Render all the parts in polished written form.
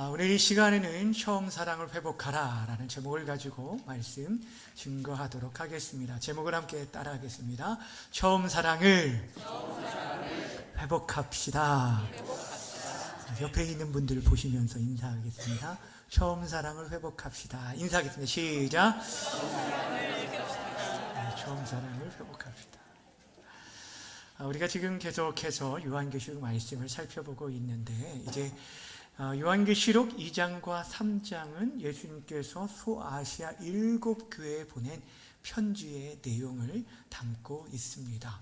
오늘 이 시간에는 처음 사랑을 회복하라 라는 제목을 가지고 말씀 증거하도록 하겠습니다. 제목을 함께 따라하겠습니다. 처음 사랑을 회복합시다. 옆에 있는 분들을 보시면서 인사하겠습니다. 처음 사랑을 회복합시다. 인사하겠습니다. 시작. 처음 사랑을 회복합시다. 우리가 지금 계속해서 요한계시록 말씀을 살펴보고 있는데, 이제 요한계시록 2장과 3장은 예수님께서 소아시아 7교회에 보낸 편지의 내용을 담고 있습니다.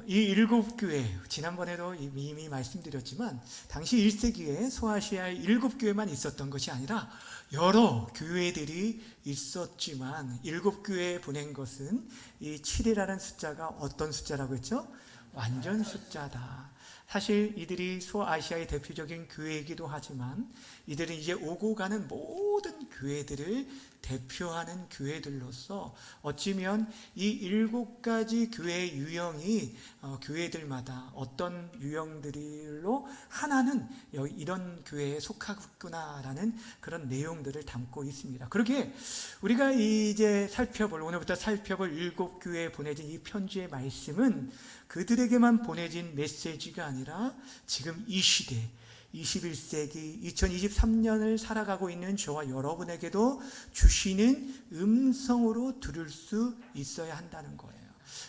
이 7교회, 지난번에도 이미 말씀드렸지만 당시 1세기에 소아시아 7교회만 있었던 것이 아니라 여러 교회들이 있었지만 7교회에 보낸 것은 이 7이라는 숫자가 어떤 숫자라고 했죠? 완전 숫자다. 사실 이들이 소아시아의 대표적인 교회이기도 하지만 이들은 이제 오고 가는 모든 교회들을 대표하는 교회들로서 어찌면 이 7가지 교회의 유형이 교회들마다 어떤 유형들로 하나는 이런 교회에 속하구나라는 그런 내용들을 담고 있습니다. 그러기에 우리가 이제 오늘부터 살펴볼 7교회에 보내진 이 편지의 말씀은 그들에게만 보내진 메시지가 아니라 지금 이 시대 21세기 2023년을 살아가고 있는 저와 여러분에게도 주시는 음성으로 들을 수 있어야 한다는 거예요.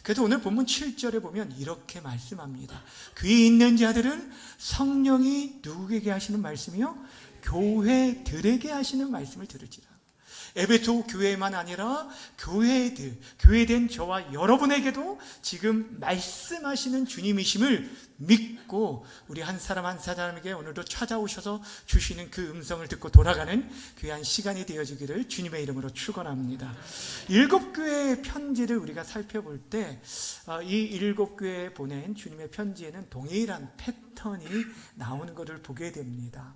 그래서 오늘 본문 7절에 보면 이렇게 말씀합니다. 귀 있는 자들은 성령이 누구에게 하시는 말씀이요? 교회들에게 하시는 말씀을 들으시라. 에베소 교회만 아니라 교회된 저와 여러분에게도 지금 말씀하시는 주님이심을 믿고 우리 한 사람 한 사람에게 오늘도 찾아오셔서 주시는 그 음성을 듣고 돌아가는 귀한 시간이 되어지기를 주님의 이름으로 축원합니다. 7교회의 편지를 우리가 살펴볼 때 이 7교회에 보낸 주님의 편지에는 동일한 패턴이 나오는 것을 보게 됩니다.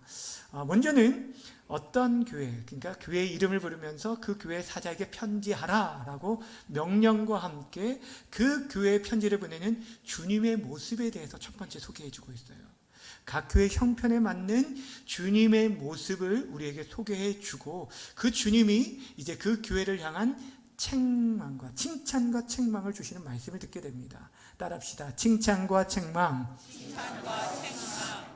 먼저는 어떤 교회, 그러니까 교회의 이름을 부르면서 그 교회 사자에게 편지하라라고 명령과 함께 그 교회의 편지를 보내는 주님의 모습에 대해서 첫 번째 소개해주고 있어요. 각 교회 형편에 맞는 주님의 모습을 우리에게 소개해주고 그 주님이 이제 그 교회를 향한 칭찬과 책망을 주시는 말씀을 듣게 됩니다. 따라합시다. 칭찬과 책망.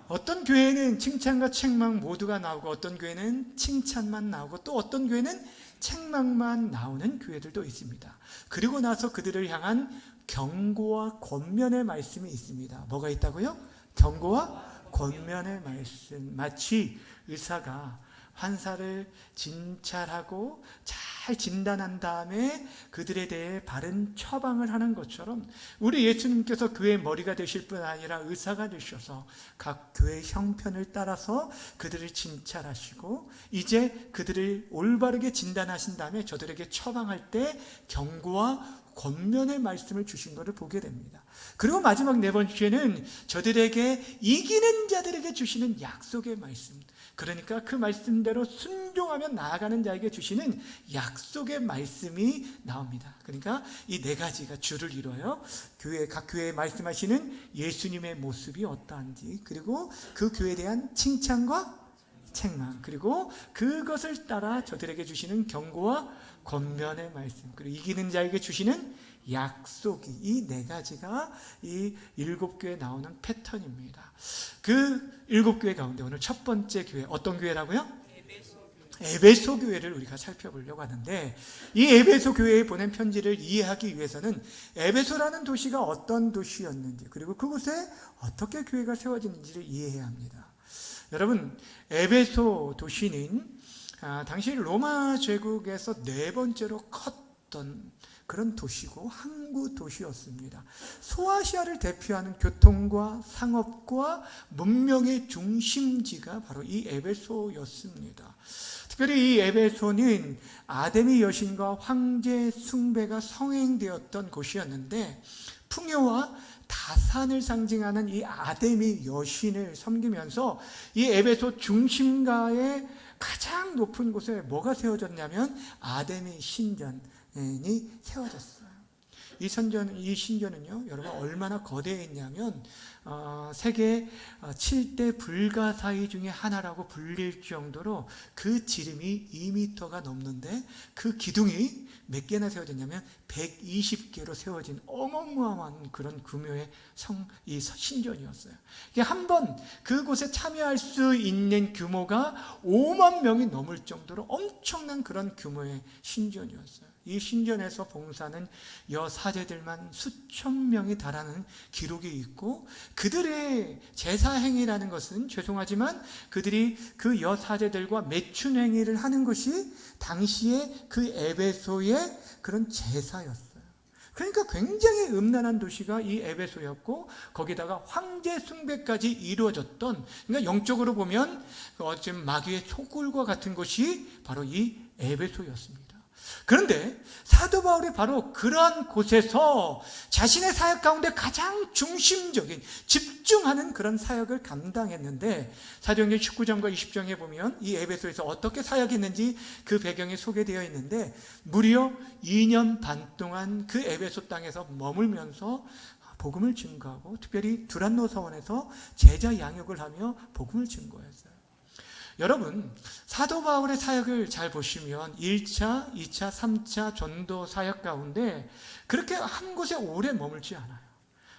어떤 교회는 칭찬과 책망 모두가 나오고 어떤 교회는 칭찬만 나오고 또 어떤 교회는 책망만 나오는 교회들도 있습니다. 그리고 나서 그들을 향한 경고와 권면의 말씀이 있습니다. 뭐가 있다고요? 경고와 권면의 말씀. 마치 의사가 환자를 진찰하고 잘 진단한 다음에 그들에 대해 바른 처방을 하는 것처럼 우리 예수님께서 교회의 머리가 되실 뿐 아니라 의사가 되셔서 각 교회의 형편을 따라서 그들을 진찰하시고 이제 그들을 올바르게 진단하신 다음에 저들에게 처방할 때 경고와 권면의 말씀을 주신 것을 보게 됩니다. 그리고 마지막 네 번째는 저들에게 이기는 자들에게 주시는 약속의 말씀, 그러니까 그 말씀대로 순종하며 나아가는 자에게 주시는 약속의 말씀이 나옵니다. 그러니까 이 네 가지가 줄을 이뤄요. 각 교회에 말씀하시는 예수님의 모습이 어떠한지, 그리고 그 교회에 대한 칭찬과 책망, 그리고 그것을 따라 저들에게 주시는 경고와 권면의 말씀, 그리고 이기는 자에게 주시는 약속이, 이 네 가지가 이 7교회에 나오는 패턴입니다. 그 7교회 가운데 오늘 첫 번째 교회, 어떤 교회라고요? 에베소 교회를 우리가 살펴보려고 하는데, 이 에베소 교회에 보낸 편지를 이해하기 위해서는 에베소라는 도시가 어떤 도시였는지, 그리고 그곳에 어떻게 교회가 세워졌는지를 이해해야 합니다. 여러분, 에베소 도시는 당시 로마 제국에서 네 번째로 컸던 그런 도시고 항구 도시였습니다. 소아시아를 대표하는 교통과 상업과 문명의 중심지가 바로 이 에베소였습니다. 특별히 이 에베소는 아데미 여신과 황제 숭배가 성행되었던 곳이었는데, 풍요와 다산을 상징하는 이 아데미 여신을 섬기면서 이 에베소 중심가의 가장 높은 곳에 뭐가 세워졌냐면 아데미 신전이 세워졌어요. 이 신전은요, 여러분 얼마나 거대했냐면 세계 7대 불가사의 중에 하나라고 불릴 정도로 그 지름이 2m가 넘는데 그 기둥이 몇 개나 세워졌냐면 120개로 세워진 어마어마한 그런 규모의 이 신전이었어요. 한번 그곳에 참여할 수 있는 규모가 5만 명이 넘을 정도로 엄청난 그런 규모의 신전이었어요. 이 신전에서 봉사하는 여사제들만 수천 명이 달하는 기록이 있고, 그들의 제사행위라는 것은 죄송하지만 그들이 그 여사제들과 매춘행위를 하는 것이 당시에 그 에베소의 그런 제사였어요. 그러니까 굉장히 음란한 도시가 이 에베소였고, 거기다가 황제 숭배까지 이루어졌던, 그러니까 영적으로 보면 지금 마귀의 소굴과 같은 곳이 바로 이 에베소였습니다. 그런데 사도 바울이 바로 그러한 곳에서 자신의 사역 가운데 가장 중심적인 집중하는 그런 사역을 감당했는데, 사도행전 19장과 20장에 보면 이 에베소에서 어떻게 사역했는지 그 배경이 소개되어 있는데, 무려 2년 반 동안 그 에베소 땅에서 머물면서 복음을 증거하고, 특별히 두란노 서원에서 제자 양육을 하며 복음을 증거했어요. 여러분, 사도 바울의 사역을 잘 보시면 1차, 2차, 3차 전도 사역 가운데 그렇게 한 곳에 오래 머물지 않아요.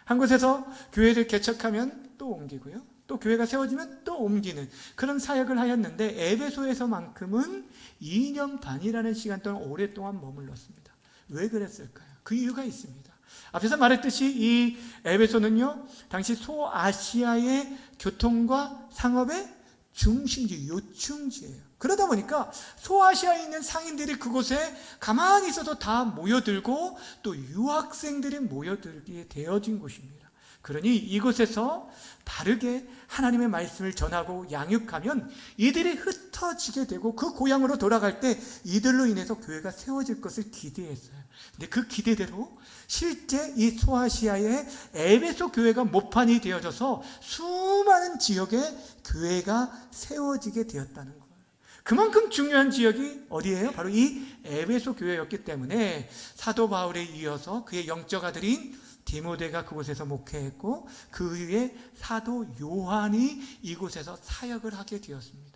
한 곳에서 교회를 개척하면 또 옮기고요, 또 교회가 세워지면 또 옮기는 그런 사역을 하였는데, 에베소에서만큼은 2년 반이라는 시간 동안 오랫동안 머물렀습니다. 왜 그랬을까요? 그 이유가 있습니다. 앞에서 말했듯이 이 에베소는요, 당시 소아시아의 교통과 상업의 중심지, 요충지예요. 그러다 보니까 소아시아에 있는 상인들이 그곳에 가만히 있어도 다 모여들고, 또 유학생들이 모여들게 되어진 곳입니다. 그러니 이곳에서 바르게 하나님의 말씀을 전하고 양육하면 이들이 흩어지게 되고, 그 고향으로 돌아갈 때 이들로 인해서 교회가 세워질 것을 기대했어요. 근데 그 기대대로 실제 이 소아시아의 에베소 교회가 모판이 되어져서 수많은 지역에 교회가 세워지게 되었다는 거예요. 그만큼 중요한 지역이 어디예요? 바로 이 에베소 교회였기 때문에 사도 바울에 이어서 그의 영적 아들인 디모데가 그곳에서 목회했고, 그 위에 사도 요한이 이곳에서 사역을 하게 되었습니다.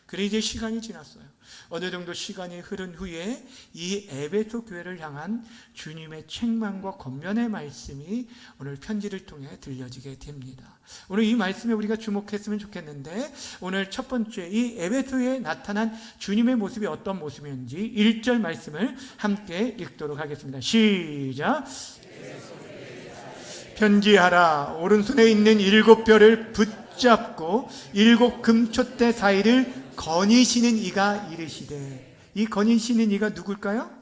그래 이제 시간이 지났어요. 어느 정도 시간이 흐른 후에 이 에베소 교회를 향한 주님의 책망과 권면의 말씀이 오늘 편지를 통해 들려지게 됩니다. 오늘 이 말씀에 우리가 주목했으면 좋겠는데, 오늘 첫 번째 이 에베소에 나타난 주님의 모습이 어떤 모습인지 1절 말씀을 함께 읽도록 하겠습니다. 시작. 편지하라. 오른손에 있는 7별을 붙잡고 7 금촛대 사이를 거니시는 이가 이르시되. 이 거니시는 이가 누굴까요?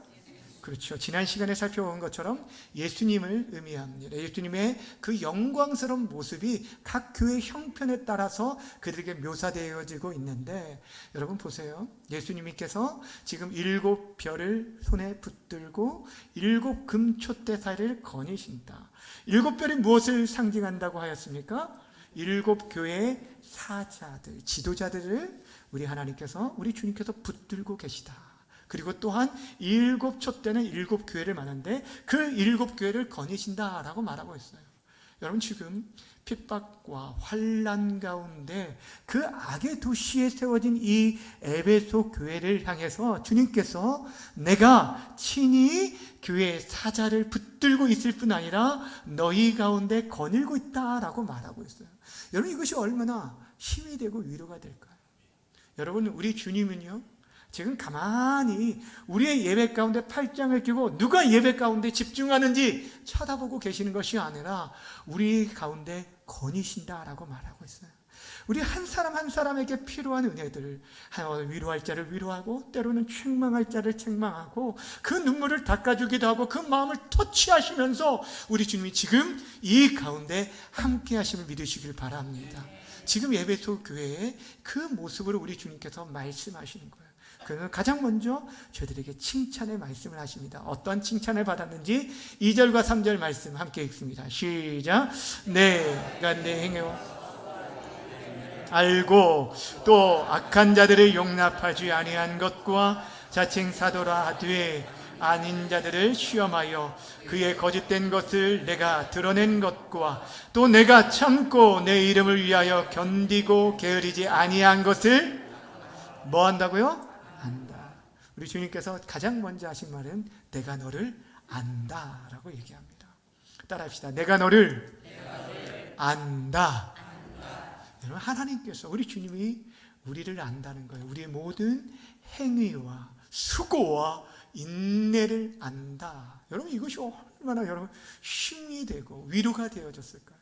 그렇죠. 지난 시간에 살펴본 것처럼 예수님을 의미합니다. 예수님의 그 영광스러운 모습이 각 교회 형편에 따라서 그들에게 묘사되어지고 있는데, 여러분 보세요. 예수님께서 지금 7별을 손에 붙들고 7 금촛대 사이를 거니신다. 7별이 무엇을 상징한다고 하였습니까? 7 교회의 사자들, 지도자들을 우리 하나님께서, 우리 주님께서 붙들고 계시다. 그리고 또한 7 촛대는 7 교회를 말하는데 그 7 교회를 거니신다라고 말하고 있어요. 여러분, 지금 핍박과 환난 가운데 그 악의 도시에 세워진 이 에베소 교회를 향해서 주님께서 내가 친히 교회의 사자를 붙들고 있을 뿐 아니라 너희 가운데 거닐고 있다라고 말하고 있어요. 여러분, 이것이 얼마나 힘이 되고 위로가 될까요? 여러분, 우리 주님은요, 지금 가만히 우리의 예배 가운데 팔짱을 끼고 누가 예배 가운데 집중하는지 쳐다보고 계시는 것이 아니라 우리 가운데 거니신다라고 말하고 있어요. 우리 한 사람 한 사람에게 필요한 은혜들을, 위로할 자를 위로하고 때로는 책망할 자를 책망하고 그 눈물을 닦아주기도 하고 그 마음을 터치하시면서 우리 주님이 지금 이 가운데 함께 하심을 믿으시길 바랍니다. 지금 에베소 교회의 그 모습으로 우리 주님께서 말씀하시는 거예요. 그는 가장 먼저 저들에게 칭찬의 말씀을 하십니다. 어떤 칭찬을 받았는지 2절과 3절 말씀 함께 읽습니다. 시작. 내가 내 행위와 알고 또 악한 자들을 용납하지 아니한 것과 자칭 사도라 하되 아닌 자들을 시험하여 그의 거짓된 것을 내가 드러낸 것과 또 내가 참고 내 이름을 위하여 견디고 게으르지 아니한 것을 뭐 한다고요? 안다. 우리 주님께서 가장 먼저 하신 말은 내가 너를 안다라고 얘기합니다. 따라합시다. 내가 너를 안다. 여러분, 하나님께서, 우리 주님이 우리를 안다는 거예요. 우리의 모든 행위와 수고와 인내를 안다. 여러분, 이것이 얼마나 여러분 힘이 되고 위로가 되어졌을까요?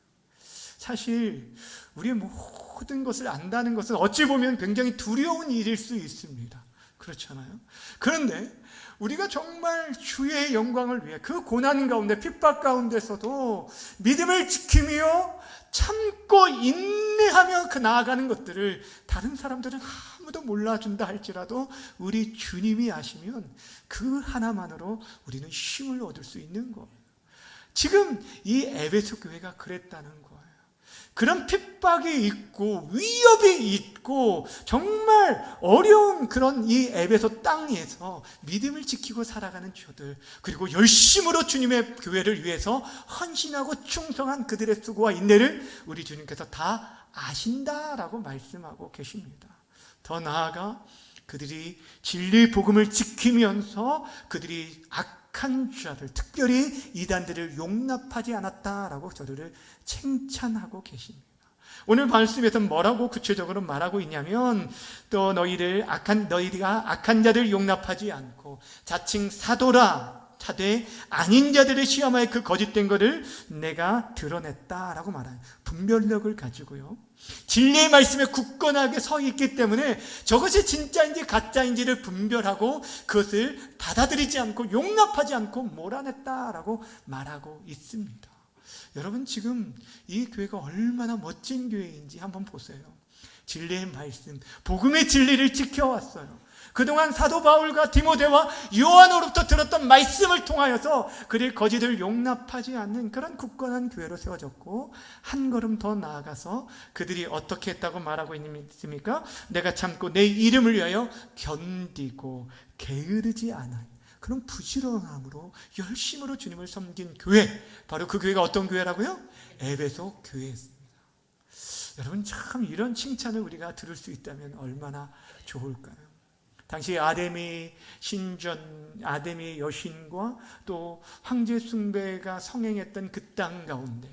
사실 우리의 모든 것을 안다는 것은 어찌 보면 굉장히 두려운 일일 수 있습니다. 그렇잖아요. 그런데 우리가 정말 주의 영광을 위해 그 고난 가운데, 핍박 가운데서도 믿음을 지키며 참고 인내하며 그 나아가는 것들을 다른 사람들은 아무도 몰라준다 할지라도 우리 주님이 아시면 그 하나만으로 우리는 힘을 얻을 수 있는 거예요. 지금 이 에베소 교회가 그랬다는 거예요. 그런 핍박이 있고 위협이 있고 정말 어려운 그런 이 에베소 땅에서 믿음을 지키고 살아가는 저들, 그리고 열심으로 주님의 교회를 위해서 헌신하고 충성한 그들의 수고와 인내를 우리 주님께서 다 아신다라고 말씀하고 계십니다. 더 나아가 그들이 진리 복음을 지키면서 그들이 악한 자들, 특별히 이단들을 용납하지 않았다라고 저들을 칭찬하고 계십니다. 오늘 말씀에서 뭐라고 구체적으로 말하고 있냐면, 또 너희가 악한 자들 용납하지 않고 자칭 사도라 차되 아닌 자들을 시험하여 그 거짓된 것을 내가 드러냈다라고 말하는 분별력을 가지고요, 진리의 말씀에 굳건하게 서 있기 때문에 저것이 진짜인지 가짜인지를 분별하고 그것을 받아들이지 않고 용납하지 않고 몰아냈다라고 말하고 있습니다. 여러분, 지금 이 교회가 얼마나 멋진 교회인지 한번 보세요. 진리의 말씀, 복음의 진리를 지켜왔어요. 그동안 사도 바울과 디모데와 요한으로부터 들었던 말씀을 통하여서 그들의 거짓을 용납하지 않는 그런 굳건한 교회로 세워졌고, 한 걸음 더 나아가서 그들이 어떻게 했다고 말하고 있습니까? 내가 참고 내 이름을 위하여 견디고 게으르지 않아 그런 부지런함으로 열심으로 주님을 섬긴 교회, 바로 그 교회가 어떤 교회라고요? 에베소 교회였습니다. 여러분, 참 이런 칭찬을 우리가 들을 수 있다면 얼마나 좋을까요? 당시 아데미 여신과 또 황제 숭배가 성행했던 그 땅 가운데,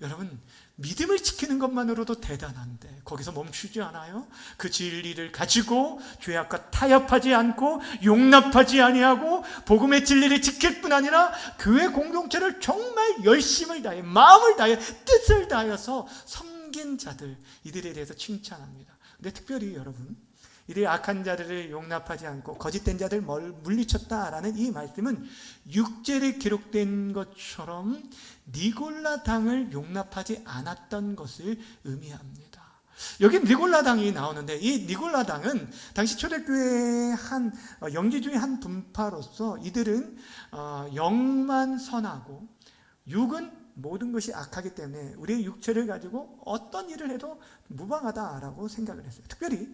여러분, 믿음을 지키는 것만으로도 대단한데 거기서 멈추지 않아요. 그 진리를 가지고 죄악과 타협하지 않고 용납하지 아니하고 복음의 진리를 지킬 뿐 아니라 교회 공동체를 정말 열심을 다해, 마음을 다해, 뜻을 다해서 섬긴 자들, 이들에 대해서 칭찬합니다. 근데 특별히 여러분, 이들이 악한 자들을 용납하지 않고 거짓된 자들을 물리쳤다라는 이 말씀은 6절에 기록된 것처럼 니골라 당을 용납하지 않았던 것을 의미합니다. 여기 니골라 당이 나오는데, 이 니골라 당은 당시 초대교회의 한 영지 중에 한 분파로서 이들은 영만 선하고 육은 모든 것이 악하기 때문에 우리의 육체를 가지고 어떤 일을 해도 무방하다라고 생각을 했어요. 특별히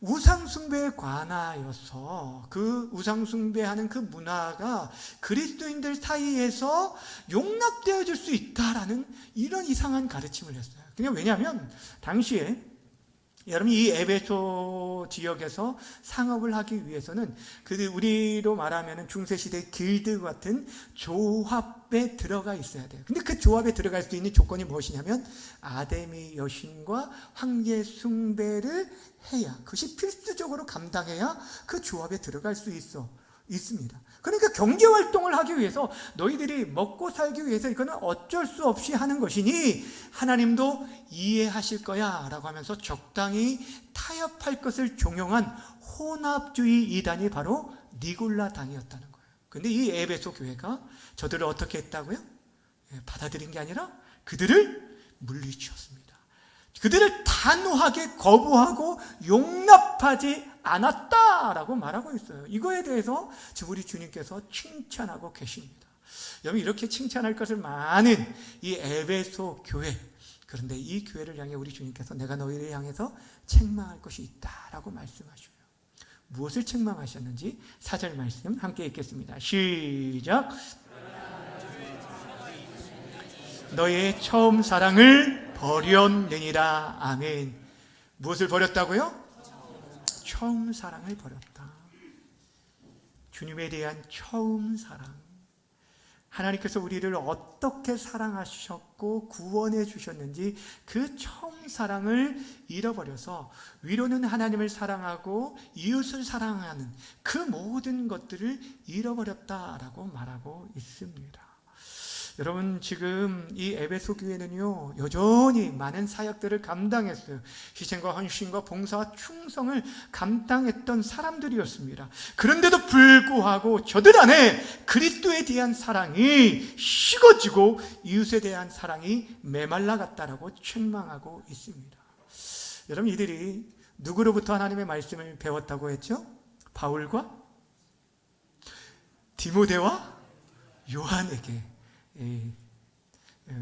우상숭배에 관하여서 그 우상숭배하는 그 문화가 그리스도인들 사이에서 용납되어질 수 있다라는 이런 이상한 가르침을 했어요. 그냥 왜냐하면 당시에 여러분, 이 에베소 지역에서 상업을 하기 위해서는 우리로 말하면 중세시대 길드 같은 조합에 들어가 있어야 돼요. 근데 그 조합에 들어갈 수 있는 조건이 무엇이냐면 아데미 여신과 황제 숭배를 해야, 그것이 필수적으로 감당해야 그 조합에 들어갈 수 있습니다. 그러니까 경제활동을 하기 위해서, 너희들이 먹고 살기 위해서 이거는 어쩔 수 없이 하는 것이니 하나님도 이해하실 거야 라고 하면서 적당히 타협할 것을 종용한 혼합주의 이단이 바로 니골라 당이었다는 거예요. 그런데 이 에베소 교회가 저들을 어떻게 했다고요? 받아들인 게 아니라 그들을 물리치웠습니다. 그들을 단호하게 거부하고 용납하지 않았다라고 말하고 있어요. 이거에 대해서 지금 우리 주님께서 칭찬하고 계십니다. 여러분, 이렇게 칭찬할 것을 많은 이 에베소 교회, 그런데 이 교회를 향해 우리 주님께서 내가 너희를 향해서 책망할 것이 있다라고 말씀하셔요. 무엇을 책망하셨는지 4절 말씀 함께 읽겠습니다. 시작. 너의 처음 사랑을 버렸느니라. 아멘. 무엇을 버렸다고요? 처음 사랑을 버렸다. 주님에 대한 처음 사랑. 하나님께서 우리를 어떻게 사랑하셨고 구원해 주셨는지 그 처음 사랑을 잃어버려서 위로는 하나님을 사랑하고 이웃을 사랑하는 그 모든 것들을 잃어버렸다라고 말하고 있습니다. 여러분, 지금 이 에베소 교회는요, 여전히 많은 사역들을 감당했어요. 희생과 헌신과 봉사와 충성을 감당했던 사람들이었습니다. 그런데도 불구하고 저들 안에 그리스도에 대한 사랑이 식어지고 이웃에 대한 사랑이 메말라갔다라고 책망하고 있습니다. 여러분, 이들이 누구로부터 하나님의 말씀을 배웠다고 했죠? 바울과 디모데와 요한에게.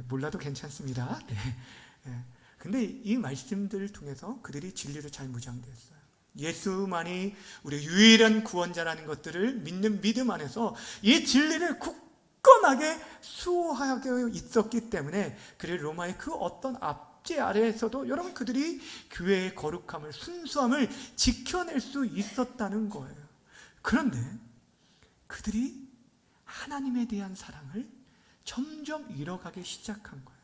몰라도 괜찮습니다. 근데 이 말씀들을 통해서 그들이 진리로 잘 무장되었어요. 예수만이 우리의 유일한 구원자라는 것들을 믿는 믿음 안에서 이 진리를 굳건하게 수호하고 있었기 때문에 그래 로마의 그 어떤 압제 아래에서도 여러분 그들이 교회의 거룩함을, 순수함을 지켜낼 수 있었다는 거예요. 그런데 그들이 하나님에 대한 사랑을 점점 잃어가기 시작한 거예요.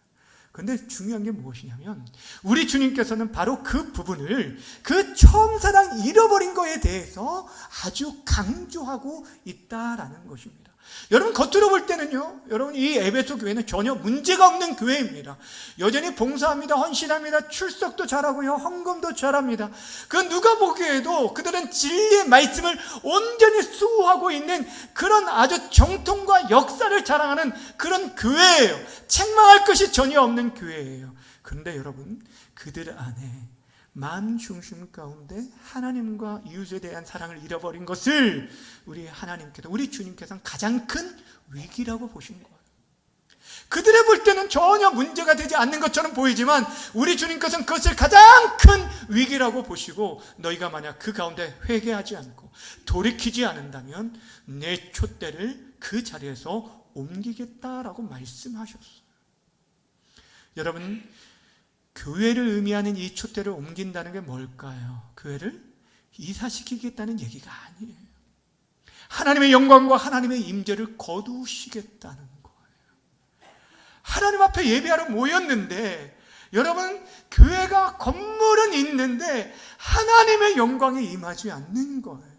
그런데 중요한 게 무엇이냐면 우리 주님께서는 바로 그 부분을, 그 처음 사랑 잃어버린 거에 대해서 아주 강조하고 있다라는 것입니다. 여러분, 겉으로 볼 때는요, 여러분 이 에베소 교회는 전혀 문제가 없는 교회입니다. 여전히 봉사합니다, 헌신합니다, 출석도 잘하고요, 헌금도 잘합니다. 그 누가 보기에도 그들은 진리의 말씀을 온전히 수호하고 있는 그런 아주 정통과 역사를 자랑하는 그런 교회예요. 책망할 것이 전혀 없는 교회예요. 그런데 여러분, 그들 안에 마음 중심 가운데 하나님과 이웃에 대한 사랑을 잃어버린 것을 우리 하나님께서, 우리 주님께서는 가장 큰 위기라고 보신 거예요. 그들의 볼 때는 전혀 문제가 되지 않는 것처럼 보이지만 우리 주님께서는 그것을 가장 큰 위기라고 보시고, 너희가 만약 그 가운데 회개하지 않고 돌이키지 않는다면 내 촛대를 그 자리에서 옮기겠다라고 말씀하셨어요. 여러분, 교회를 의미하는 이 촛대를 옮긴다는 게 뭘까요? 교회를 이사시키겠다는 얘기가 아니에요. 하나님의 영광과 하나님의 임재를 거두시겠다는 거예요. 하나님 앞에 예배하러 모였는데, 여러분, 교회가 건물은 있는데 하나님의 영광이 임하지 않는 거예요.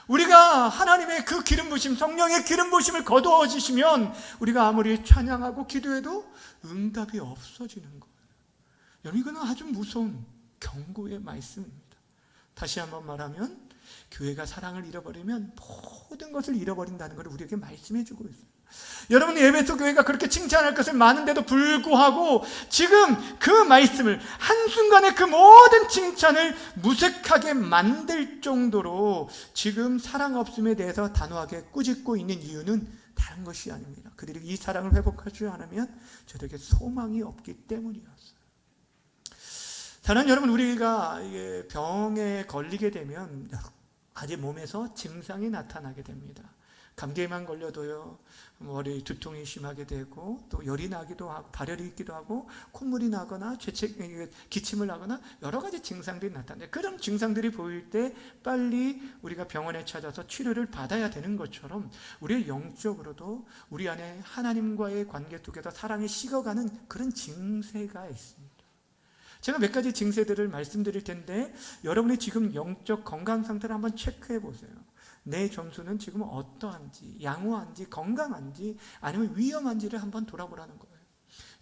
우리가 하나님의 그 기름 부심, 성령의 기름 부심을 거두어 주시면 우리가 아무리 찬양하고 기도해도 응답이 없어지는 거예요. 여러분, 이거는 아주 무서운 경고의 말씀입니다. 다시 한번 말하면 교회가 사랑을 잃어버리면 모든 것을 잃어버린다는 걸 우리에게 말씀해 주고 있어요. 여러분, 에베소 교회가 그렇게 칭찬할 것을 많은데도 불구하고 지금 그 말씀을, 한순간에 그 모든 칭찬을 무색하게 만들 정도로 지금 사랑 없음에 대해서 단호하게 꾸짖고 있는 이유는 다른 것이 아닙니다. 그들이 이 사랑을 회복하지 않으면 저들에게 소망이 없기 때문이었어요. 사랑하는 여러분, 우리가 병에 걸리게 되면 여러 가지 몸에서 증상이 나타나게 됩니다. 감기에만 걸려도요, 머리 두통이 심하게 되고, 또 열이 나기도 하고, 발열이 있기도 하고, 콧물이 나거나 기침을 하거나 여러 가지 증상들이 나타나요. 그런 증상들이 보일 때 빨리 우리가 병원에 찾아서 치료를 받아야 되는 것처럼 우리의 영적으로도 우리 안에 하나님과의 관계 속에서 사랑이 식어가는 그런 증세가 있습니다. 제가 몇 가지 증세들을 말씀드릴 텐데 여러분이 지금 영적 건강 상태를 한번 체크해 보세요. 내 점수는 지금 어떠한지, 양호한지, 건강한지, 아니면 위험한지를 한번 돌아보라는 거예요.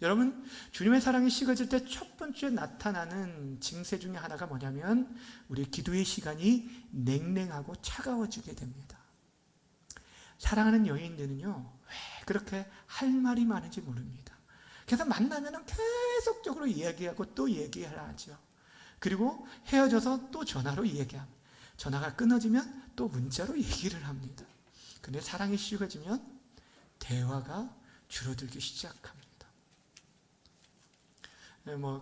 여러분, 주님의 사랑이 식어질 때 첫 번째 나타나는 증세 중에 하나가 뭐냐면 우리 기도의 시간이 냉랭하고 차가워지게 됩니다. 사랑하는 여인들은요, 왜 그렇게 할 말이 많은지 모릅니다. 그래서 만나면 계속적으로 이야기하고 또 얘기를 하죠. 그리고 헤어져서 또 전화로 얘기합니다. 전화가 끊어지면 또 문자로 얘기를 합니다. 근데 사랑이 식어지면 대화가 줄어들기 시작합니다.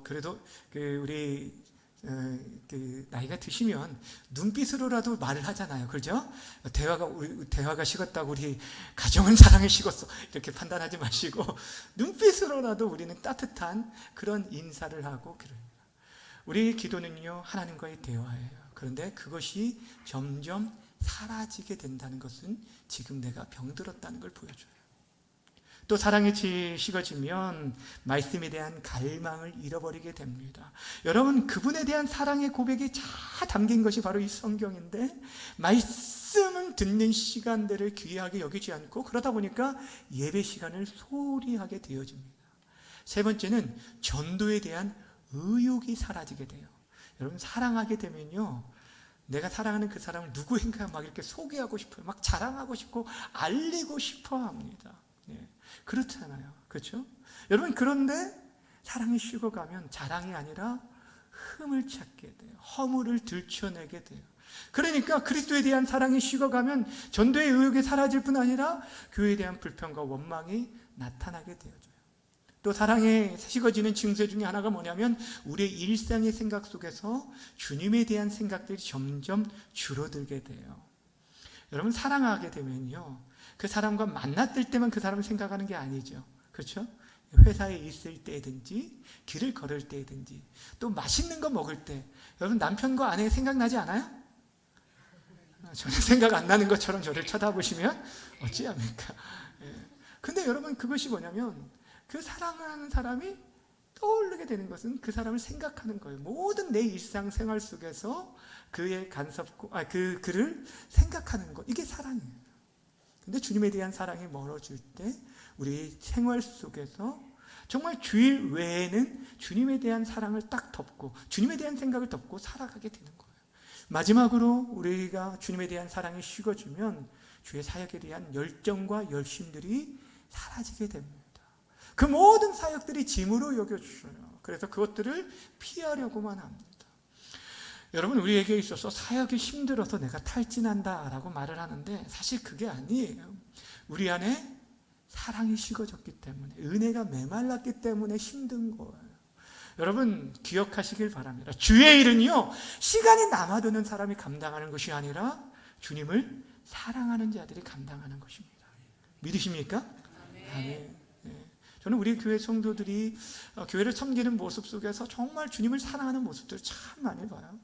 그래도 우리 나이가 드시면 눈빛으로라도 말을 하잖아요. 그죠? 대화가 식었다고 우리 가정은 사랑에 식었어. 이렇게 판단하지 마시고 눈빛으로라도 우리는 따뜻한 그런 인사를 하고 그래요. 우리 기도는요, 하나님과의 대화예요. 그런데 그것이 점점 사라지게 된다는 것은 지금 내가 병들었다는 걸 보여줘요. 또 사랑이 식어지면 말씀에 대한 갈망을 잃어버리게 됩니다. 여러분, 그분에 대한 사랑의 고백이 다 담긴 것이 바로 이 성경인데 말씀을 듣는 시간들을 귀하게 여기지 않고 그러다 보니까 예배 시간을 소홀히 하게 되어집니다. 세 번째는 전도에 대한 의욕이 사라지게 돼요. 여러분, 사랑하게 되면요, 내가 사랑하는 그 사람을 누구인가 막 이렇게 소개하고 싶어요. 막 자랑하고 싶고 알리고 싶어 합니다. 그렇잖아요. 그렇죠? 여러분, 그런데 사랑이 식어가면 자랑이 아니라 흠을 찾게 돼요. 허물을 들춰내게 돼요. 그러니까 그리스도에 대한 사랑이 식어가면 전도의 의욕이 사라질 뿐 아니라 교회에 대한 불평과 원망이 나타나게 되어져요. 또 사랑에 식어지는 증세 중에 하나가 뭐냐면 우리의 일상의 생각 속에서 주님에 대한 생각들이 점점 줄어들게 돼요. 여러분, 사랑하게 되면요, 그 사람과 만났을 때만 그 사람을 생각하는 게 아니죠. 그렇죠? 회사에 있을 때든지 길을 걸을 때든지 또 맛있는 거 먹을 때 여러분, 남편과 아내 생각나지 않아요? 저는 생각 안 나는 것처럼 저를 쳐다보시면 어찌합니까? 근데 여러분, 그것이 뭐냐면 그 사랑하는 사람이 떠오르게 되는 것은 그 사람을 생각하는 거예요. 모든 내 일상생활 속에서 그의 그를 생각하는 것, 이게 사랑이에요. 근데 주님에 대한 사랑이 멀어질 때 우리 생활 속에서 정말 주일 외에는 주님에 대한 사랑을 딱 덮고 주님에 대한 생각을 덮고 살아가게 되는 거예요. 마지막으로 우리가 주님에 대한 사랑이 식어지면 주의 사역에 대한 열정과 열심들이 사라지게 됩니다. 그 모든 사역들이 짐으로 여겨주셔요. 그래서 그것들을 피하려고만 합니다. 여러분, 우리에게 있어서 사역이 힘들어서 내가 탈진한다라고 말을 하는데 사실 그게 아니에요. 우리 안에 사랑이 식어졌기 때문에, 은혜가 메말랐기 때문에 힘든 거예요. 여러분, 기억하시길 바랍니다. 주의 일은요, 시간이 남아도는 사람이 감당하는 것이 아니라 주님을 사랑하는 자들이 감당하는 것입니다. 믿으십니까? 아멘. 저는 우리 교회 성도들이 교회를 섬기는 모습 속에서 정말 주님을 사랑하는 모습들을 참 많이 봐요.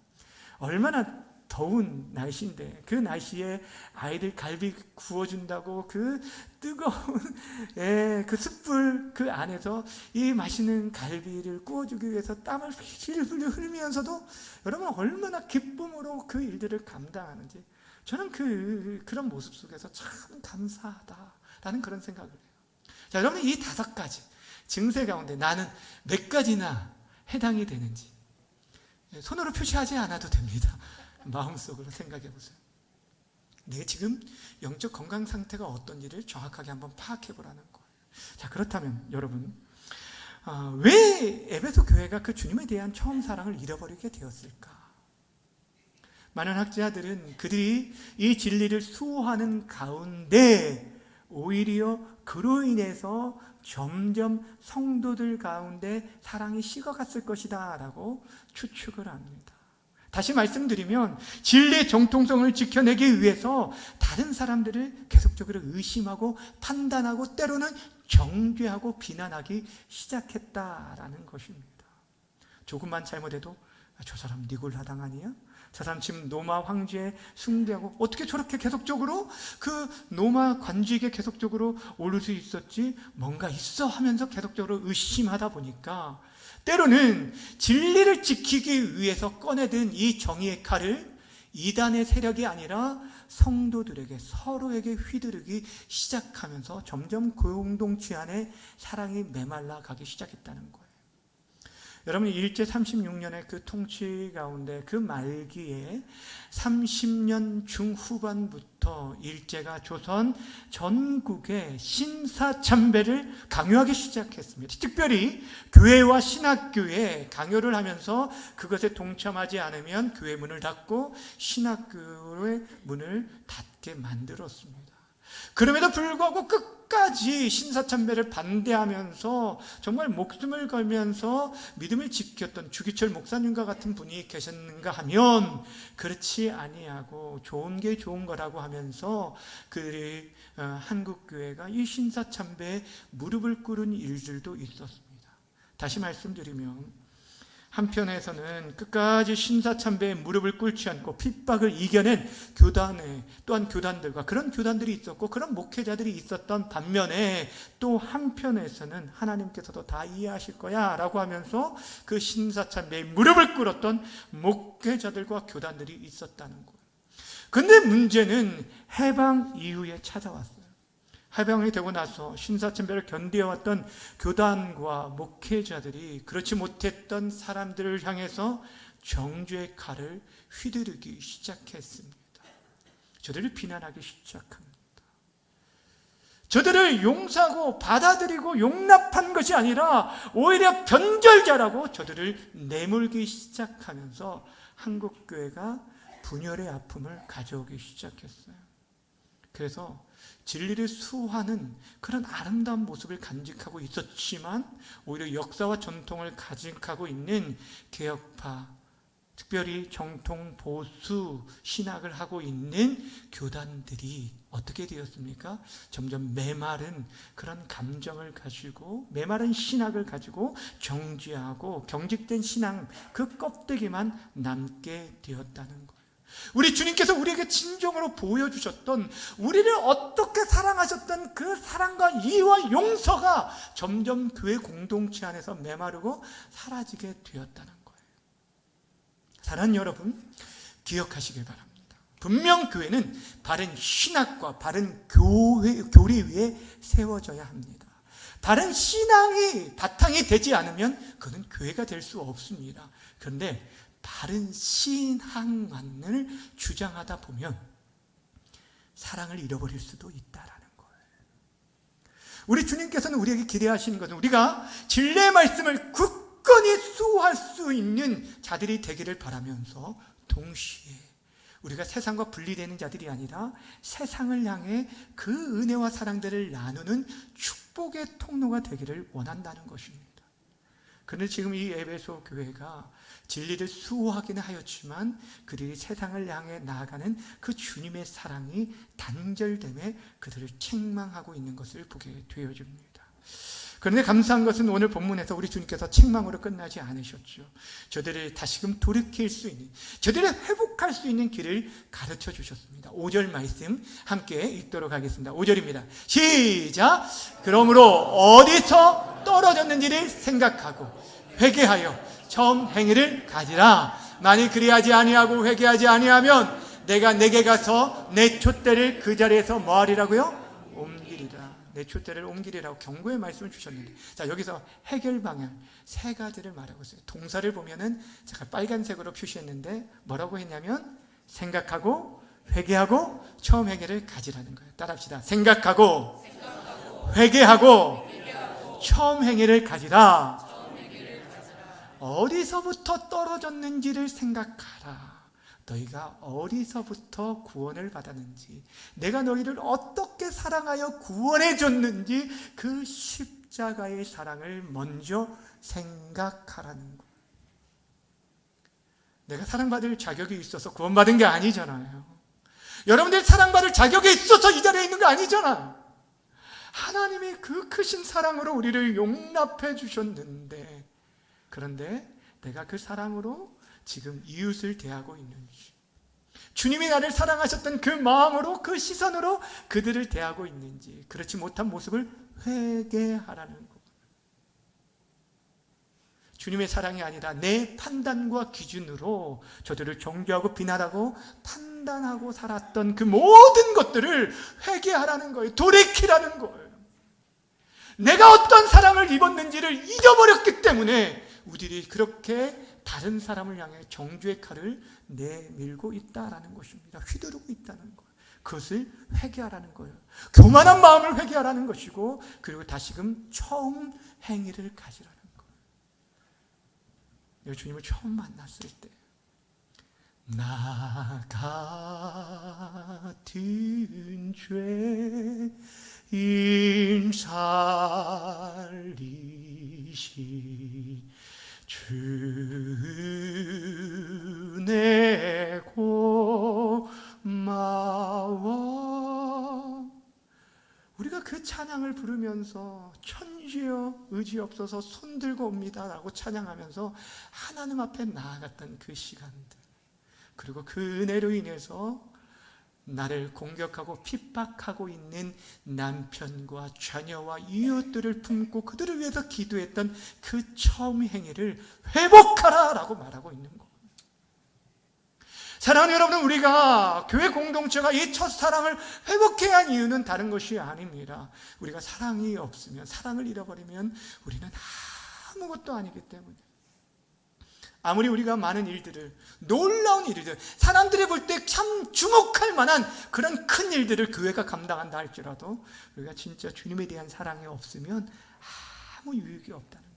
얼마나 더운 날씨인데 그 날씨에 아이들 갈비 구워준다고 그 뜨거운 그 숯불 그 안에서 이 맛있는 갈비를 구워주기 위해서 땀을 휘휘 흘리면서도 여러분, 얼마나 기쁨으로 그 일들을 감당하는지 저는 그런 모습 속에서 참 감사하다라는 그런 생각을 해요. 자, 여러분, 이 5가지 증세 가운데 나는 몇 가지나 해당이 되는지 손으로 표시하지 않아도 됩니다. 마음속으로 생각해 보세요. 내가 지금 영적 건강 상태가 어떤지를 정확하게 한번 파악해 보라는 거예요. 자, 그렇다면 여러분, 왜 에베소 교회가 그 주님에 대한 처음 사랑을 잃어버리게 되었을까? 많은 학자들은 그들이 이 진리를 수호하는 가운데 오히려 그로 인해서 점점 성도들 가운데 사랑이 식어갔을 것이다 라고 추측을 합니다. 다시 말씀드리면 진리의 정통성을 지켜내기 위해서 다른 사람들을 계속적으로 의심하고 판단하고 때로는 정죄하고 비난하기 시작했다라는 것입니다. 조금만 잘못해도 저 사람 니골라당 아니야? 저 사람 지금 로마 황제에 숭배하고 어떻게 저렇게 계속적으로 그 로마 관직에 계속적으로 오를 수 있었지? 뭔가 있어 하면서 계속적으로 의심하다 보니까 때로는 진리를 지키기 위해서 꺼내든 이 정의의 칼을 이단의 세력이 아니라 성도들에게 서로에게 휘두르기 시작하면서 점점 공동체 안에 사랑이 메말라 가기 시작했다는 거예요. 여러분, 일제 36년의 그 통치 가운데 그 말기에 30년 중후반부터 일제가 조선 전국에 신사참배를 강요하기 시작했습니다. 특별히 교회와 신학교에 강요를 하면서 그것에 동참하지 않으면 교회 문을 닫고 신학교의 문을 닫게 만들었습니다. 그럼에도 불구하고 끝까지 신사참배를 반대하면서 정말 목숨을 걸면서 믿음을 지켰던 주기철 목사님과 같은 분이 계셨는가 하면 그렇지 아니하고 좋은 게 좋은 거라고 하면서 한국교회가 이 신사참배에 무릎을 꿇은 일들도 있었습니다. 다시 말씀드리면 한편에서는 끝까지 신사참배에 무릎을 꿇지 않고 핍박을 이겨낸 교단에 또한 교단들과 그런 교단들이 있었고 그런 목회자들이 있었던 반면에 또 한편에서는 하나님께서도 다 이해하실 거야 라고 하면서 그 신사참배에 무릎을 꿇었던 목회자들과 교단들이 있었다는 거예요. 근데 문제는 해방 이후에 찾아왔어요. 해방이 되고 나서 신사참배를 견디어왔던 교단과 목회자들이 그렇지 못했던 사람들을 향해서 정죄의 칼을 휘두르기 시작했습니다. 저들을 비난하기 시작합니다. 저들을 용서하고 받아들이고 용납한 것이 아니라 오히려 변절자라고 저들을 내몰기 시작하면서 한국교회가 분열의 아픔을 가져오기 시작했어요. 그래서 진리를 수호하는 그런 아름다운 모습을 간직하고 있었지만 오히려 역사와 전통을 간직하고 있는 개혁파, 특별히 정통 보수 신학을 하고 있는 교단들이 어떻게 되었습니까? 점점 메마른 그런 감정을 가지고 메마른 신학을 가지고 정죄하고 경직된 신앙 그 껍데기만 남게 되었다는 것. 우리 주님께서 우리에게 진정으로 보여주셨던 우리를 어떻게 사랑하셨던 그 사랑과 이해와 용서가 점점 교회 공동체 안에서 메마르고 사라지게 되었다는 거예요. 사랑하는 여러분, 기억하시길 바랍니다. 분명 교회는 바른 신학과 바른 교리 위에 세워져야 합니다. 바른 신앙이 바탕이 되지 않으면 그는 교회가 될 수 없습니다. 그런데 바른 신앙만을 주장하다 보면 사랑을 잃어버릴 수도 있다라는 거예요. 우리 주님께서는 우리에게 기대하시는 것은 우리가 진리의 말씀을 굳건히 수호할 수 있는 자들이 되기를 바라면서 동시에 우리가 세상과 분리되는 자들이 아니라 세상을 향해 그 은혜와 사랑들을 나누는 축복의 통로가 되기를 원한다는 것입니다. 그런데 지금 이 에베소 교회가 진리를 수호하기는 하였지만 그들이 세상을 향해 나아가는 그 주님의 사랑이 단절됨에 그들을 책망하고 있는 것을 보게 되어집니다. 그런데 감사한 것은 오늘 본문에서 우리 주님께서 책망으로 끝나지 않으셨죠. 저들을 다시금 돌이킬 수 있는, 저들을 회복할 수 있는 길을 가르쳐 주셨습니다. 5절 말씀 함께 읽도록 하겠습니다. 5절입니다. 시작! 그러므로 어디서 떨어졌는지를 생각하고 회개하여 처음 행위를 가지라. 만일 그리하지 아니하고 회개하지 아니하면 내가 내게 가서 내 촛대를 그 자리에서 뭐하리라고요? 옮기리라. 내 촛대를 옮기리라고 경고의 말씀을 주셨는데, 자 여기서 해결 방향 세 가지를 말하고 있어요. 동사를 보면은 제가 빨간색으로 표시했는데 뭐라고 했냐면 생각하고 회개하고 처음 행위를 가지라는 거예요. 따라합시다. 생각하고 회개하고 처음 행위를 가지라. 어디서부터 떨어졌는지를 생각하라. 너희가 어디서부터 구원을 받았는지, 내가 너희를 어떻게 사랑하여 구원해 줬는지 그 십자가의 사랑을 먼저 생각하라는 거예요. 내가 사랑받을 자격이 있어서 구원받은 게 아니잖아요. 여러분들 사랑받을 자격이 있어서 이 자리에 있는 거 아니잖아요. 하나님이 그 크신 사랑으로 우리를 용납해 주셨는데, 그런데 내가 그 사랑으로 지금 이웃을 대하고 있는지, 주님이 나를 사랑하셨던 그 마음으로 그 시선으로 그들을 대하고 있는지, 그렇지 못한 모습을 회개하라는 것. 주님의 사랑이 아니라 내 판단과 기준으로 저들을 정죄하고 비난하고 판단하고 살았던 그 모든 것들을 회개하라는 거예요. 돌이키라는 거예요. 내가 어떤 사랑을 입었는지를 잊어버렸기 때문에 우리들이 그렇게 다른 사람을 향해 정죄의 칼을 내밀고 있다라는 것입니다. 휘두르고 있다는 거예요. 그것을 회개하라는 거예요. 교만한 마음을 회개하라는 것이고, 그리고 다시금 처음 행위를 가지라는 거예요. 내가 주님을 처음 만났을 때 나 같은 죄인 살리시 주 내 고마워. 우리가 그 찬양을 부르면서 천주여 의지없어서 손들고 옵니다 라고 찬양하면서 하나님 앞에 나아갔던 그 시간들, 그리고 그 은혜로 인해서 나를 공격하고 핍박하고 있는 남편과 자녀와 이웃들을 품고 그들을 위해서 기도했던 그 처음 행위를 회복하라 라고 말하고 있는 거예요. 사랑하는 여러분, 우리가 교회 공동체가 이 첫사랑을 회복해야 한 이유는 다른 것이 아닙니다. 우리가 사랑이 없으면, 사랑을 잃어버리면 우리는 아무것도 아니기 때문에, 아무리 우리가 많은 일들을, 놀라운 일들, 사람들이 볼 때 참 주목할 만한 그런 큰 일들을 교회가 감당한다 할지라도 우리가 진짜 주님에 대한 사랑이 없으면 아무 유익이 없다는 거예요.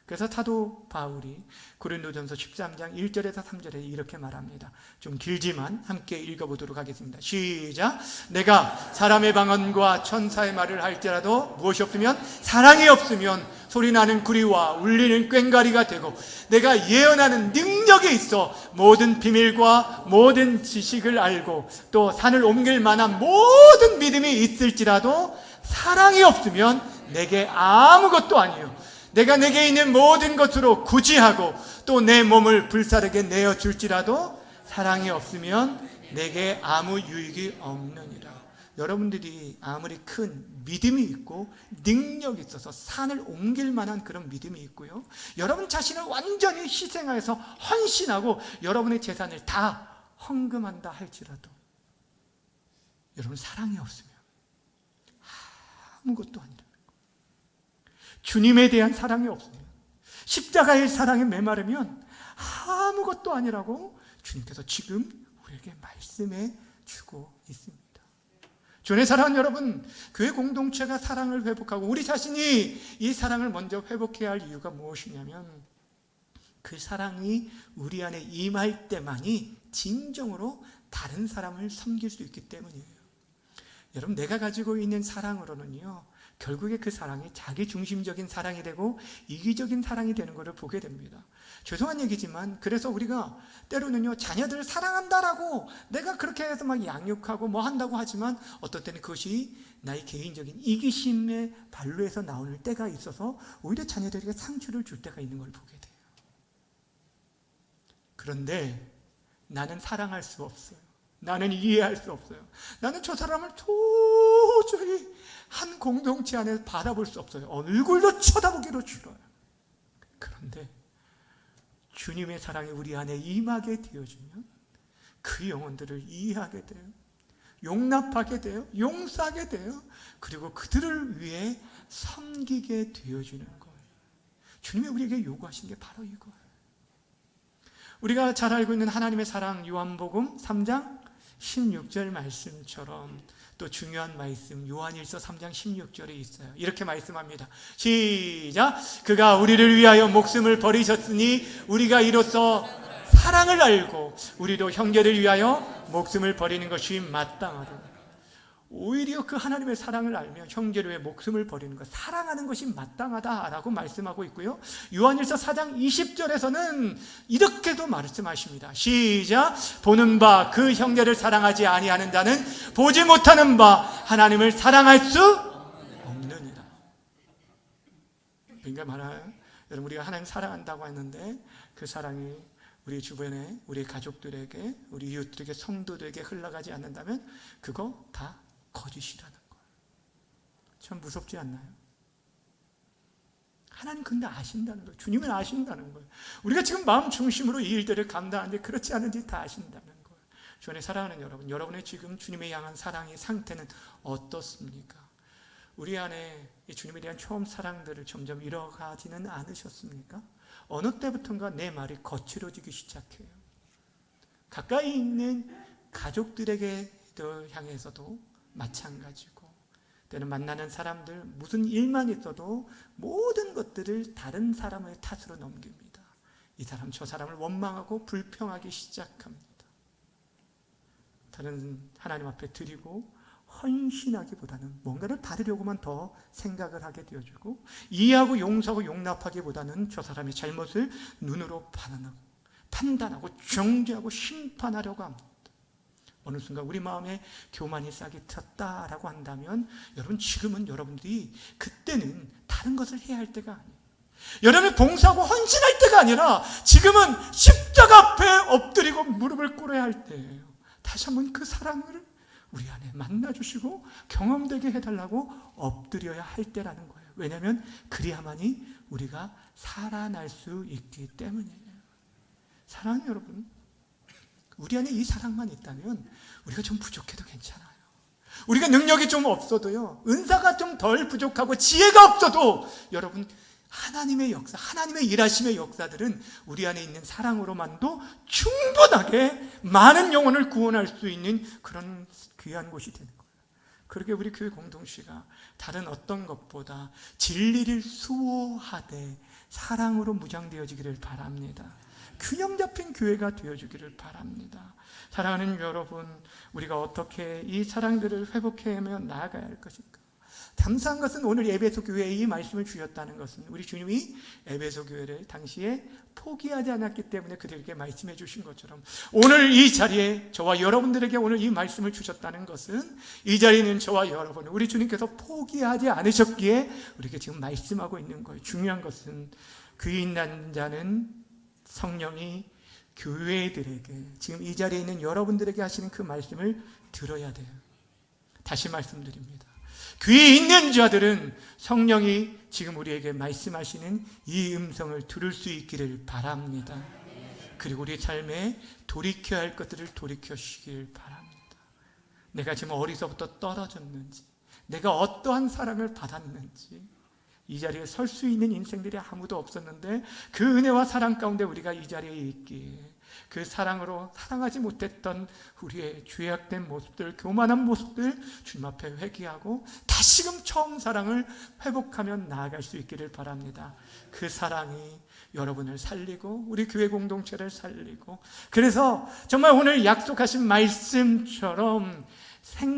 그래서 사도 바울이 고린도전서 13장 1절에서 3절에 이렇게 말합니다. 좀 길지만 함께 읽어보도록 하겠습니다. 시작. 내가 사람의 방언과 천사의 말을 할지라도 무엇이 없으면, 사랑이 없으면 소리나는 구리와 울리는 꽹과리가 되고, 내가 예언하는 능력이 있어 모든 비밀과 모든 지식을 알고 또 산을 옮길 만한 모든 믿음이 있을지라도 사랑이 없으면 내게 아무것도 아니에요. 내가 내게 있는 모든 것으로 구지하고 또 내 몸을 불사르게 내어줄지라도 사랑이 없으면 내게 아무 유익이 없느니라. 여러분들이 아무리 큰 믿음이 있고 능력이 있어서 산을 옮길 만한 그런 믿음이 있고요, 여러분 자신을 완전히 희생하여서 헌신하고 여러분의 재산을 다 헌금한다 할지라도 여러분 사랑이 없으면 아무것도 아니라, 주님에 대한 사랑이 없으면, 십자가의 사랑에 메마르면 아무것도 아니라고 주님께서 지금 우리에게 말씀해 주고 있습니다. 주의 사랑하는 여러분, 교회 공동체가 사랑을 회복하고 우리 자신이 이 사랑을 먼저 회복해야 할 이유가 무엇이냐면, 그 사랑이 우리 안에 임할 때만이 진정으로 다른 사람을 섬길 수 있기 때문이에요. 여러분, 내가 가지고 있는 사랑으로는요, 결국에 그 사랑이 자기 중심적인 사랑이 되고 이기적인 사랑이 되는 것을 보게 됩니다. 죄송한 얘기지만, 그래서 우리가 때로는요, 자녀들을 사랑한다라고 내가 그렇게 해서 막 양육하고 뭐 한다고 하지만 어떤 때는 그것이 나의 개인적인 이기심의 발로에서 나오는 때가 있어서 오히려 자녀들에게 상처를 줄 때가 있는 걸 보게 돼요. 그런데 나는 사랑할 수 없어요. 나는 이해할 수 없어요. 나는 저 사람을 도저히 한 공동체 안에 바라볼 수 없어요. 얼굴도 쳐다보기도 싫어요. 그런데 주님의 사랑이 우리 안에 임하게 되어지면 그 영혼들을 이해하게 돼요. 용납하게 돼요. 용서하게 돼요. 그리고 그들을 위해 섬기게 되어지는 거예요. 주님이 우리에게 요구하신 게 바로 이거예요. 우리가 잘 알고 있는 하나님의 사랑, 요한복음 3장 16절 말씀처럼 또 중요한 말씀, 요한일서 3장 16절에 있어요. 이렇게 말씀합니다. 시작. 그가 우리를 위하여 목숨을 버리셨으니 우리가 이로써 사랑을 알고 우리도 형제를 위하여 목숨을 버리는 것이 마땅하다. 오히려 그 하나님의 사랑을 알면 형제를 위해 목숨을 버리는 것, 사랑하는 것이 마땅하다라고 말씀하고 있고요, 요한일서 4장 20절에서는 이렇게도 말씀하십니다. 시작. 보는 바 그 형제를 사랑하지 아니하는 자는 보지 못하는 바 하나님을 사랑할 수 없느니라. 그러니까 말하요, 여러분, 우리가 하나님 사랑한다고 했는데 그 사랑이 우리 주변에, 우리 가족들에게, 우리 이웃들에게, 성도들에게 흘러가지 않는다면 그거 다 거짓이라는 거예요. 참 무섭지 않나요? 하나님 근데 아신다는 거예요. 주님은 아신다는 거예요. 우리가 지금 마음 중심으로 이 일들을 감당하는데 그렇지 않은지 다 아신다는 거예요. 주 안에 사랑하는 여러분, 여러분의 지금 주님에 향한 사랑의 상태는 어떻습니까? 우리 안에 이 주님에 대한 처음 사랑들을 점점 잃어가지는 않으셨습니까? 어느 때부턴가 내 말이 거칠어지기 시작해요. 가까이 있는 가족들에게도 향해서도 마찬가지고, 때는 만나는 사람들, 무슨 일만 있어도 모든 것들을 다른 사람의 탓으로 넘깁니다. 이 사람 저 사람을 원망하고 불평하기 시작합니다. 다른 하나님 앞에 드리고 헌신하기보다는 뭔가를 받으려고만 더 생각을 하게 되어주고, 이해하고 용서하고 용납하기보다는 저 사람의 잘못을 눈으로 판단하고 정죄하고 심판하려고 합니다. 어느 순간 우리 마음에 교만이 싹이 텄다라고 한다면, 여러분 지금은 여러분들이 그때는 다른 것을 해야 할 때가 아니에요. 여러분이 봉사하고 헌신할 때가 아니라 지금은 십자가 앞에 엎드리고 무릎을 꿇어야 할 때예요. 다시 한번 그 사랑을 우리 안에 만나주시고 경험되게 해달라고 엎드려야 할 때라는 거예요. 왜냐하면 그리야만이 우리가 살아날 수 있기 때문이에요. 사랑하는 여러분, 우리 안에 이 사랑만 있다면 우리가 좀 부족해도 괜찮아요. 우리가 능력이 좀 없어도요, 은사가 좀 덜 부족하고 지혜가 없어도 여러분, 하나님의 역사, 하나님의 일하심의 역사들은 우리 안에 있는 사랑으로만도 충분하게 많은 영혼을 구원할 수 있는 그런 귀한 곳이 되는 거예요. 그렇게 우리 교회 공동체가 다른 어떤 것보다 진리를 수호하되 사랑으로 무장되어지기를 바랍니다. 균형 잡힌 교회가 되어주기를 바랍니다. 사랑하는 여러분, 우리가 어떻게 이 사랑들을 회복해내며 나아가야 할 것인가? 감사한 것은 오늘 에베소 교회에 이 말씀을 주셨다는 것은 우리 주님이 에베소 교회를 당시에 포기하지 않았기 때문에 그들에게 말씀해 주신 것처럼, 오늘 이 자리에 저와 여러분들에게 오늘 이 말씀을 주셨다는 것은 이 자리는 저와 여러분, 우리 주님께서 포기하지 않으셨기에 우리에게 지금 말씀하고 있는 거예요. 중요한 것은 귀 있는 자는 성령이 교회들에게, 지금 이 자리에 있는 여러분들에게 하시는 그 말씀을 들어야 돼요. 다시 말씀드립니다. 귀 있는 자들은 성령이 지금 우리에게 말씀하시는 이 음성을 들을 수 있기를 바랍니다. 그리고 우리 삶에 돌이켜야 할 것들을 돌이켜주시길 바랍니다. 내가 지금 어디서부터 떨어졌는지, 내가 어떠한 사랑을 받았는지, 이 자리에 설 수 있는 인생들이 아무도 없었는데 그 은혜와 사랑 가운데 우리가 이 자리에 있기에, 그 사랑으로 사랑하지 못했던 우리의 죄악된 모습들, 교만한 모습들 주님 앞에 회개하고 다시금 처음 사랑을 회복하며 나아갈 수 있기를 바랍니다. 그 사랑이 여러분을 살리고 우리 교회 공동체를 살리고, 그래서 정말 오늘 약속하신 말씀처럼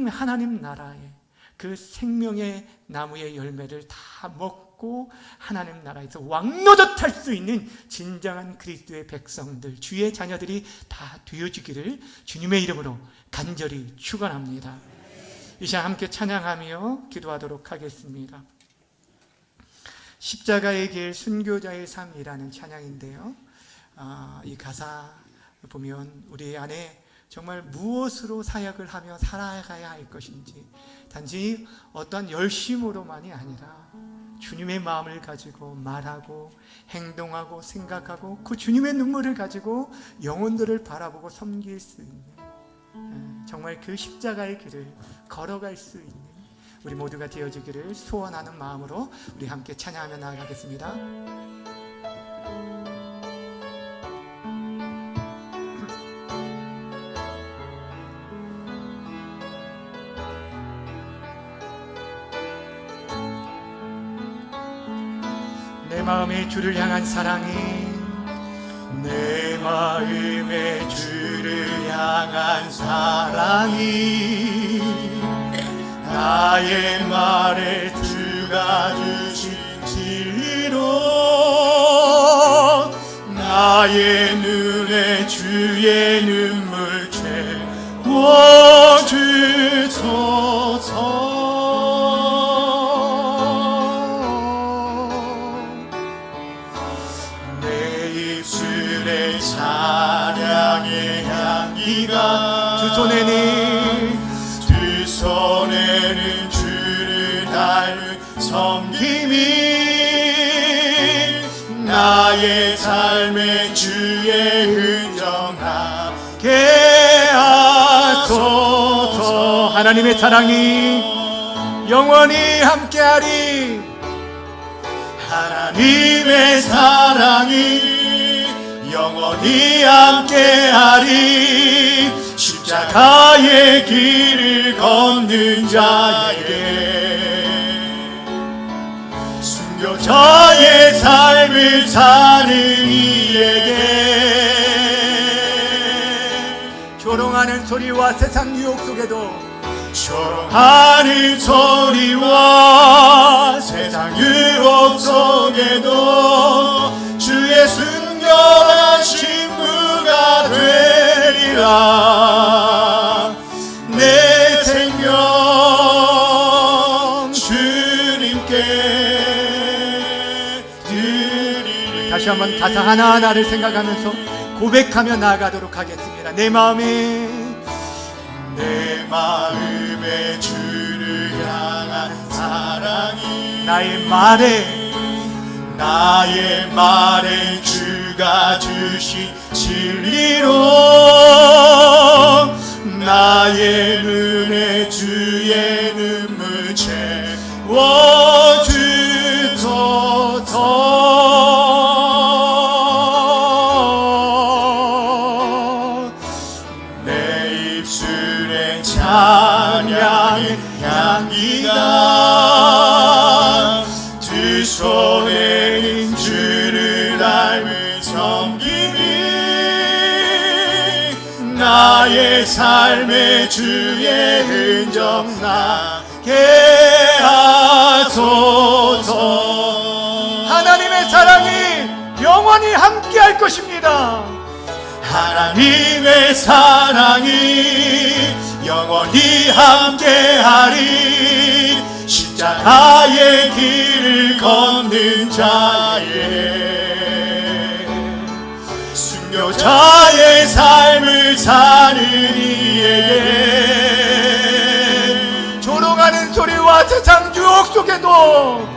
하나님 나라에 그 생명의 나무의 열매를 다 먹고 하나님 나라에서 왕노릇 할 수 있는 진정한 그리스도의 백성들, 주의 자녀들이 다 되어지기를 주님의 이름으로 간절히 축원합니다. 이 시간 함께 찬양하며 기도하도록 하겠습니다. 십자가의 길 순교자의 삶이라는 찬양인데요, 이 가사 보면 우리 안에 정말 무엇으로 사역을 하며 살아가야 할 것인지, 단지 어떤 열심으로만이 아니라 주님의 마음을 가지고 말하고 행동하고 생각하고 그 주님의 눈물을 가지고 영혼들을 바라보고 섬길 수 있는, 정말 그 십자가의 길을 걸어갈 수 있는 우리 모두가 되어지기를 소원하는 마음으로 우리 함께 찬양하며 나아가겠습니다. 내 마음의 주를 향한 사랑이, 내 마음의 주를 향한 사랑이, 나의 말에 주가 주신 진리로 나의 눈에 주의 눈물 채워주소서. 찬양의 향기가 두 손에는 주를 닮은 섬김이 나의 삶에 주의 흔적 나게 하소서. 하나님의 사랑이 영원히 함께하리. 하나님의 사랑이 영원히 함께하리. 십자가의 길을 걷는 자에게 순교자의 삶을 사는 이에게 조롱하는 소리와 세상 유혹 속에도 조롱하는 소리와 세상 유혹 속에도 주의 순결한 신부가 되리라. 내 생명 주님께 드리리. 다시 한번 가사 하나하나를 생각하면서 고백하며 나아가도록 하겠습니다. 내 마음에 주를 향한 사랑이 나의 말에 주가 주신 진리로 나의 눈에 주의 눈물 채워주소서. 내 입술에 찬양의 향기가 두 손에 주를 닮은 섬김이 나의 삶에 주의 흔적 나게 하소서. 하나님의 사랑이 영원히 함께할 것입니다. 하나님의 사랑이 영원히 함께하리. 십자가의 길을 걷는 자의 순교자의 삶을 사는 이에게 조롱하는 소리와 세상 유혹 속에도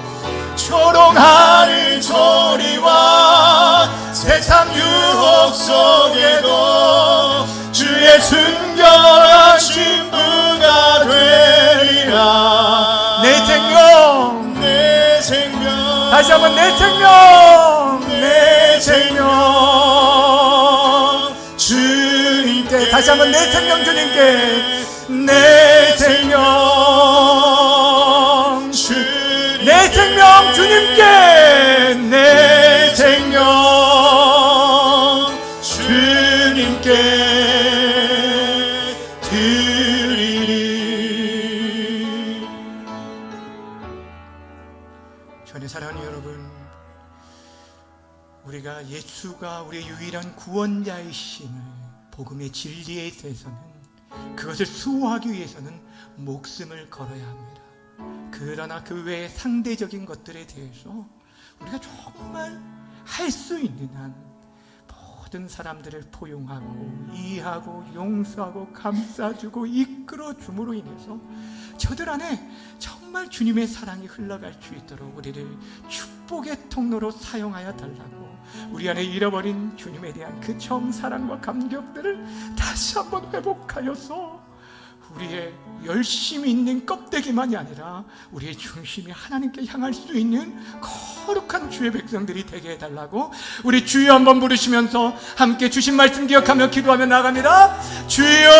조롱하는 소리와 세상 유혹 속에도 주의 순결한 신부가 되리라. 내 생명 다시 한번 내 생명 주님께 다시 한번 내 생명 주님께 내 생명 주님께 내 생명 주님께 드리리. 전에 사랑하는 여러분, 우리가 예수가 우리의 유일한 구원자이심을 복음의 진리에 대해서는 그것을 수호하기 위해서는 목숨을 걸어야 합니다. 그러나 그 외의 상대적인 것들에 대해서 우리가 정말 할 수 있는 한 모든 사람들을 포용하고 이해하고 용서하고 감싸주고 이끌어줌으로 인해서 저들 안에 정말 주님의 사랑이 흘러갈 수 있도록 우리를 축복의 통로로 사용하여 달라고, 우리 안에 잃어버린 주님에 대한 그 처음 사랑과 감격들을 다시 한번 회복하여서 우리의 열심히 있는 껍데기만이 아니라 우리의 중심이 하나님께 향할 수 있는 거룩한 주의 백성들이 되게 해달라고 우리 주여 한번 부르시면서 함께 주신 말씀 기억하며 기도하며 나갑니다. 주여